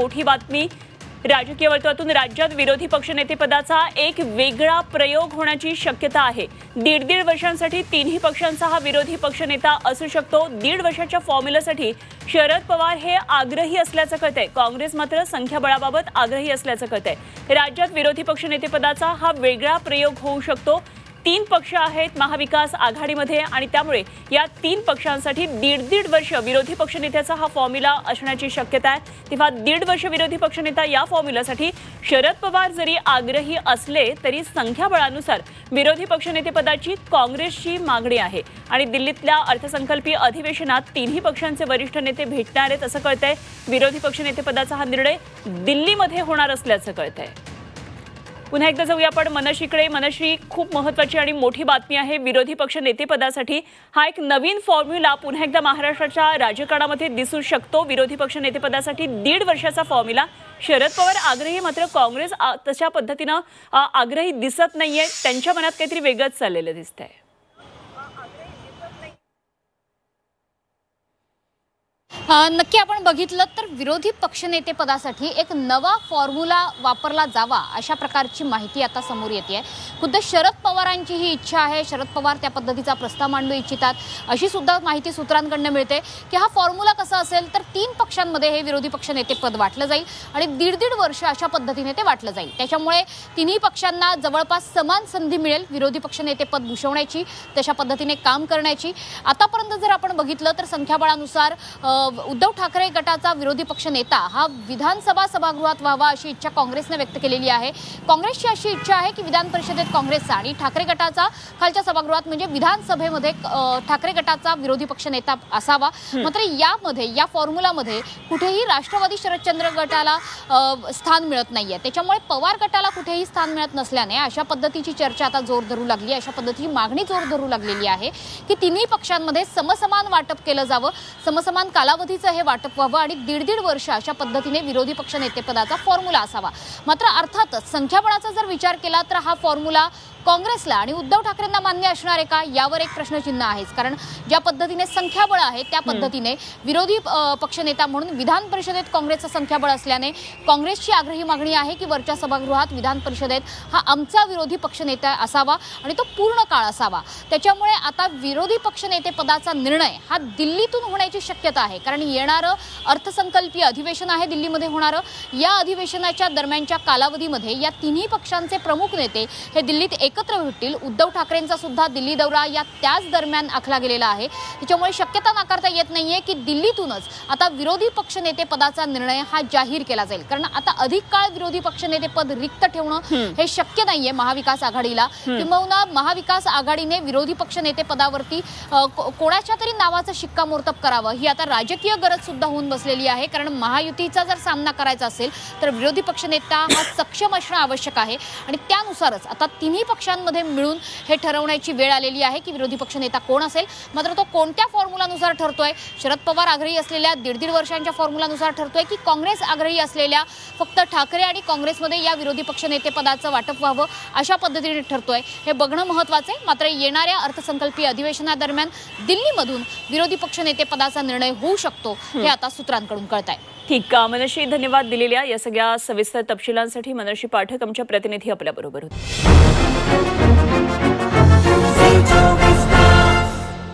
मोठी बातमी राजकीय वर्तुळातून राज्यात विरोधी पक्षनेतेपदाचा एक वेगळा प्रयोग होण्याची शक्यता आहे। दीड वर्षांसाठी तिन्ही पक्षांचा हा विरोधी पक्षनेता असू शकतो। 1.5 वर्षाच्या फॉर्म्युलासाठी शरद पवार हे आग्रही असल्याचं कळतंय। काँग्रेस मात्र संख्याबळाबाबत आग्रही असल्याचं कळतंय। राज्यात विरोधी पक्षनेतेपदाचा हा वेगळा प्रयोग होऊ शकतो। 3 पक्ष आहेत महाविकास आघाडीमध्ये आणि त्यामुळे या 3 पक्षांसाठी 1.5 वर्ष विरोधी पक्षनेत्याचा हा फॉर्म्युला असण्याची शक्यता आहे। तेव्हा 1.5 वर्ष विरोधी पक्षनेता या फॉर्म्युलासाठी शरद पवार जरी आग्रही असले तरी संख्याबळानुसार विरोधी पक्षनेतेपदाची काँग्रेसची मागणी आहे आणि दिल्लीतल्या अर्थसंकल्पीय अधिवेशनात तिन्ही पक्षांचे वरिष्ठ नेते भेटणार आहेत असं कळतंय। विरोधी पक्षनेतेपदाचा हा निर्णय दिल्लीमध्ये होणार असल्याचं कळतंय। पुन्हा एकदा जाऊया आपण मनश्रीकडे। मनश्री, खूप महत्त्वाची आणि मोठी बातमी आहे। विरोधी पक्ष नेतेपदासाठी हा एक नवीन फॉर्म्युला पुन्हा एकदा महाराष्ट्राच्या राजकारणामध्ये दिसू शकतो। विरोधी पक्ष नेतेपदासाठी 1.5 वर्षाचा फॉर्म्युला। शरद पवार आग्रही, मात्र काँग्रेस तशा पद्धतीनं आग्रही दिसत नाहीये। त्यांच्या मनात काहीतरी वेगळंच चाललेलं दिसतंय। नक्की आपण बघितलं तर विरोधी पक्षनेते पदासाठी एक नवा फॉर्म्युला वापरला जावा अशा प्रकारची माहिती आता समोर येते। खुद्द शरद पवारांची ही इच्छा आहे। शरद पवार त्या पद्धतीचा प्रस्ताव मांडू इच्छितात अशी सुद्धा माहिती सूत्रांकडून मिळते की हा फॉर्म्युला कसा असेल तर 3 पक्षांमध्ये हे विरोधी पक्षनेते पद वाटलं जाईल आणि 1.5 वर्ष अशा पद्धतीने ते वाटलं जाईल। त्याच्यामुळे तिन्ही पक्षांना जवळपास समान संधी मिळेल विरोधी पक्षनेते पद भूषवण्याची, तशा पद्धतीने काम करण्याची। आतापर्यंत जर आपण बघितलं तर संख्याबळानुसार उद्धव ठाकरे गटाचा विरोधी पक्ष नेता हा विधानसभा सभागृहात व्हावा अशी इच्छा काँग्रेसने व्यक्त केलेली आहे। काँग्रेसची अशी इच्छा आहे की विधान परिषदेत काँग्रेसचा आणि ठाकरे गटाचा खालच्या सभागृहात म्हणजे विधानसभेमध्ये ठाकरे गटाचा विरोधी पक्ष नेता असावा। मात्र यामध्ये या फॉर्म्युलामध्ये कुठेही राष्ट्रवादी शरदचंद्र गटाला स्थान मिळत नाहीये। त्याच्यामुळे पवार गटाला कुठेही स्थान मिळत नसल्याने अशा पद्धतीची चर्चा आता जोर धरू लागली, अशा पद्धतीची मागणी जोर धरू लागलेली आहे की तिन्ही पक्षांमध्ये समसमान वाटप केलं जावं, समसमान कालावधीचं हे वाटप व्हावं आणि 1.5 वर्ष अशा पद्धतीने विरोधी पक्ष नेतेपदाचा फॉर्म्युला असावा। मात्र अर्थातच संख्याबळाचा जर विचार केला तर हा फॉर्म्युला काँग्रेसला आणि उद्धव ठाकरेंना मान्य असणार आहे का यावर एक प्रश्नचिन्ह आहेच। कारण ज्या पद्धतीने संख्याबळ आहे त्या पद्धतीने विरोधी पक्षनेता म्हणून विधान परिषदेत काँग्रेसचं संख्याबळ असल्याने काँग्रेसची आग्रही मागणी आहे की वरच्या सभागृहात विधान परिषदेत हा आमचा विरोधी पक्षनेता असावा आणि तो पूर्ण काळ असावा। त्याच्यामुळे आता विरोधी पक्षनेते पदाचा निर्णय हा दिल्लीतून होण्याची शक्यता आहे। कारण येणारं अर्थसंकल्पीय अधिवेशन आहे दिल्लीमध्ये होणारं, या अधिवेशनाच्या दरम्यानच्या कालावधीमध्ये या तिन्ही पक्षांचे प्रमुख नेते हे दिल्लीत एकत्र भेटतील। उद्धव ठाकरेंचा सुद्धा दिल्ली दौरा या त्याच दरम्यान आखला गेलेला आहे। त्याच्यामुळे शक्यता नाकारता येत नाहीये की दिल्लीतूनच आता विरोधी पक्षनेते पदाचा निर्णय हा जाहीर केला जाईल। कारण आता अधिक काळ विरोधी पक्षनेते पद रिक्त ठेवणं हे शक्य नाहीये महाविकास आघाडीला, किंवा महाविकास आघाडीने विरोधी पक्षनेते पदावरती कोणाच्या तरी नावाचं शिक्कामोर्तब करावं ही आता राजकीय गरज सुद्धा होऊन बसलेली आहे। कारण महायुतीचा जर सामना करायचा असेल तर विरोधी पक्षनेता हा सक्षम असणं आवश्यक आहे आणि त्यानुसारच आता तिन्ही पक्षांमध्ये मिळून हे ठरवण्याची वेळ आलेली आहे की विरोधी पक्षनेता कोण असेल। मात्र तो कोणत्या फॉर्म्युलानुसार ठरतोय, शरद पवार आग्रही असलेल्या 1.5 वर्षांच्या फॉर्म्युलानुसार ठरतोय की काँग्रेस आग्रही असलेल्या फक्त ठाकरे आणि काँग्रेसमध्ये या विरोधी पक्षनेते पदाचं वाटप व्हावं अशा पद्धतीने ठरतोय हे बघणं महत्त्वाचं आहे। मात्र येणाऱ्या अर्थसंकल्पीय अधिवेशनादरम्यान दिल्लीमधून विरोधी पक्षनेते पदाचा निर्णय होऊ शकतो हे आता सूत्रांकडून कळतंय। ठीक आहे मनश्री, धन्यवाद दिलेल्या या सगळ्या सविस्तर तपशिलांसाठी। मनश्री पाठक आमच्या प्रतिनिधी आपल्या बरोबर होते।